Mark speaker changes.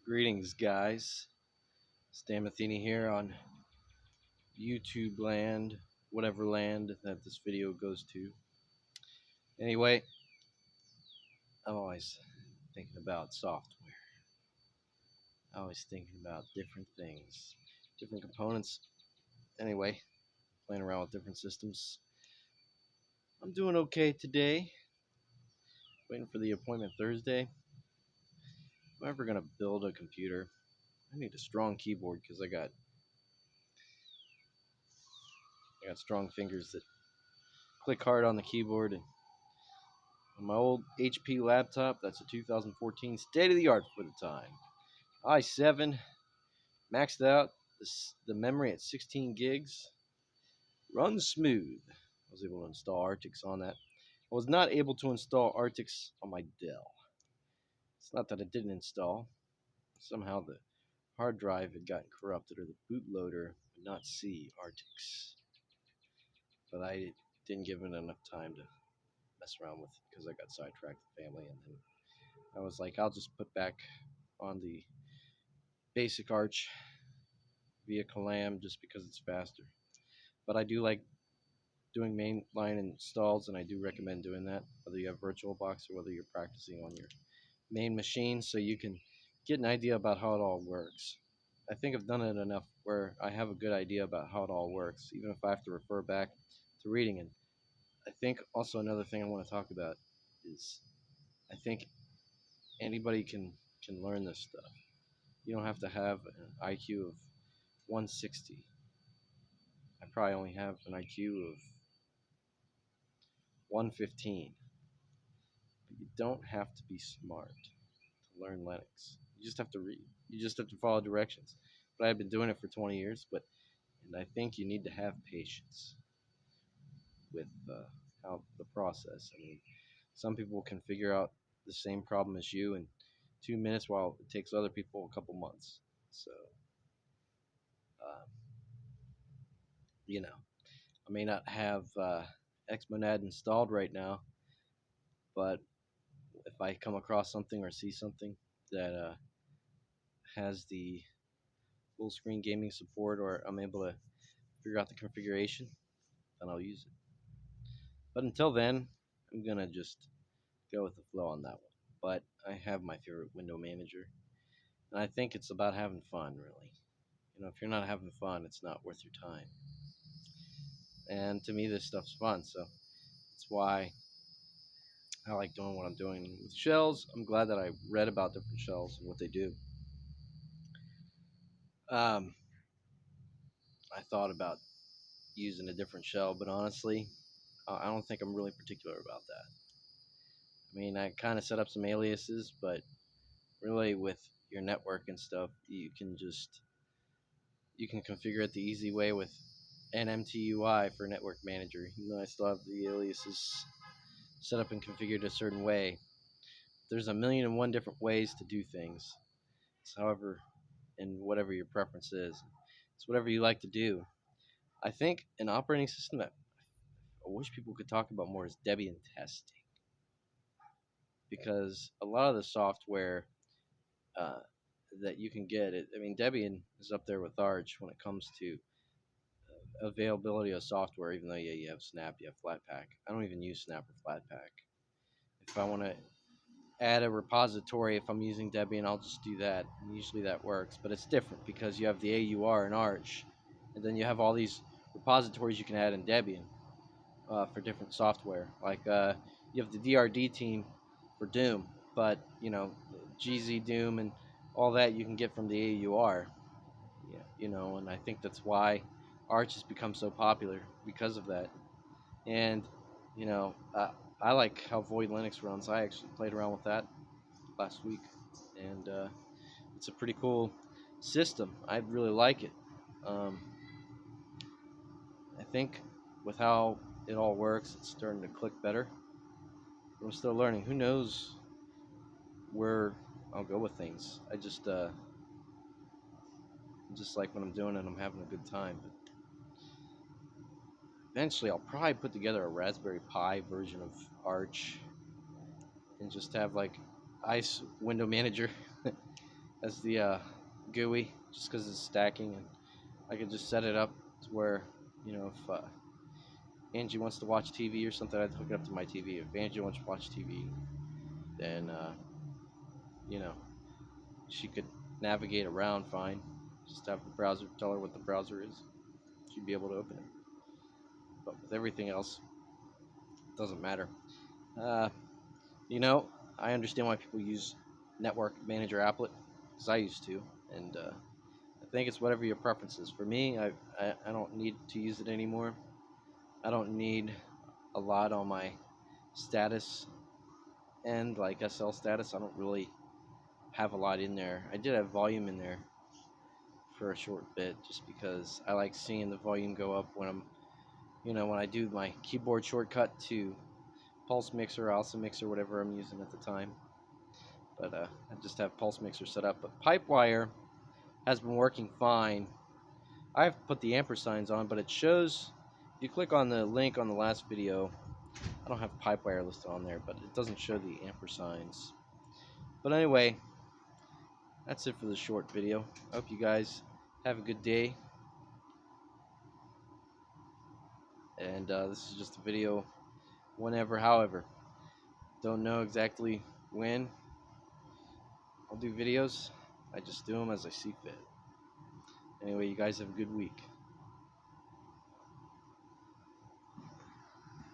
Speaker 1: Greetings, guys. Stan Matheny here on YouTube land, whatever land that this video goes to. Anyway, I'm always thinking about software. Always thinking about different things, different components. Anyway, playing around with different systems. I'm doing okay today. Waiting for the appointment Thursday. If I'm ever gonna build a computer, I need a strong keyboard because I got strong fingers that click hard on the keyboard. And on my old HP laptop, that's a 2014 state of the art for the time. i7, maxed out, the memory at 16 gigs, runs smooth. I was able to install Artix on that. I was not able to install Artix on my Dell. It's not that it didn't install. Somehow the hard drive had gotten corrupted, or the bootloader would not see Artix. But I didn't give it enough time to mess around with it because I got sidetracked with family, and then I was like, I'll just put back on the basic Arch via Calam just because it's faster. But I do like doing mainline installs, and I do recommend doing that, whether you have VirtualBox or whether you're practicing on your main machine, so you can get an idea about how it all works. I think I've done it enough where I have a good idea about how it all works, even if I have to refer back to reading it. I think also another thing I want to talk about is I think anybody can learn this stuff. You don't have to have an IQ of 160. I probably only have an IQ of 115. But you don't have to be smart to learn Linux. You just have to read. You just have to follow directions. But I've been doing it for 20 years, and I think you need to have patience with how the process. I mean, some people can figure out the same problem as you in 2 minutes, while it takes other people a couple months. So, um, I may not have Xmonad installed right now, but if I come across something or see something that has the full screen gaming support, or I'm able to figure out the configuration, then I'll use it. But until then, I'm gonna just go with the flow on that one. But I have my favorite window manager, and I think it's about having fun, really. If you're not having fun, it's not worth your time. And to me, this stuff's fun, so that's why I like doing what I'm doing with shells. I'm glad that I read about different shells and what they do. Um, I thought about using a different shell, but honestly, I don't think I'm really particular about that. I mean, I kind of set up some aliases, but really with your network and stuff, you can configure it the easy way with NMTUI for Network Manager. Even though I still have the aliases set up and configured a certain way, there's a million and one different ways to do things. It's however, and whatever your preference is, it's whatever you like to do. I think an operating system that I wish people could talk about more is Debian testing, because a lot of the software uh, that you can get, Debian is up there with Arch when it comes to availability of software. Even though you have Snap, you have Flatpak. I don't even use Snap or Flatpak. If I want to add a repository, if I'm using Debian, I'll just do that, and usually that works. But it's different because you have the AUR in Arch, and then you have all these repositories you can add in Debian for different software. Like you have the DRD team for Doom, but GZ Doom and all that you can get from the AUR. Yeah, and I think that's why Arch has become so popular because of that. And I like how Void Linux runs. I actually played around with that last week, and it's a pretty cool system. I really like it. Um, I think with how it all works, it's starting to click better. But I'm still learning. Who knows where I'll go with things? I just like what I'm doing, and I'm having a good time. But eventually, I'll probably put together a Raspberry Pi version of Arch and just have like ICE window manager as the GUI just because it's stacking, and I could just set it up to where, you know, if Angie wants to watch TV or something, I'd hook it up to my TV. If Angie wants to watch TV, then you know, she could navigate around fine. Just have the browser tell her what the browser is. She'd be able to open it. But with everything else, it doesn't matter. Uh, you know, I understand why people use Network Manager Applet, because I used to, and I think it's whatever your preference is. For me, I don't need to use it anymore. I don't need a lot on my status end, like SL status. I don't really have a lot in there. I did have volume in there for a short bit, just because I like seeing the volume go up when I'm, you know, when I do my keyboard shortcut to Pulse Mixer, Alsa Mixer, whatever I'm using at the time. But I just have Pulse Mixer set up. But Pipewire has been working fine. I've put the ampersigns on, but it shows, if you click on the link on the last video, I don't have Pipewire listed on there, but it doesn't show the ampersigns. But anyway, that's it for the short video. I hope you guys have a good day. And this is just a video whenever, however. Don't know exactly when I'll do videos. I just do them as I see fit. Anyway, you guys have a good week.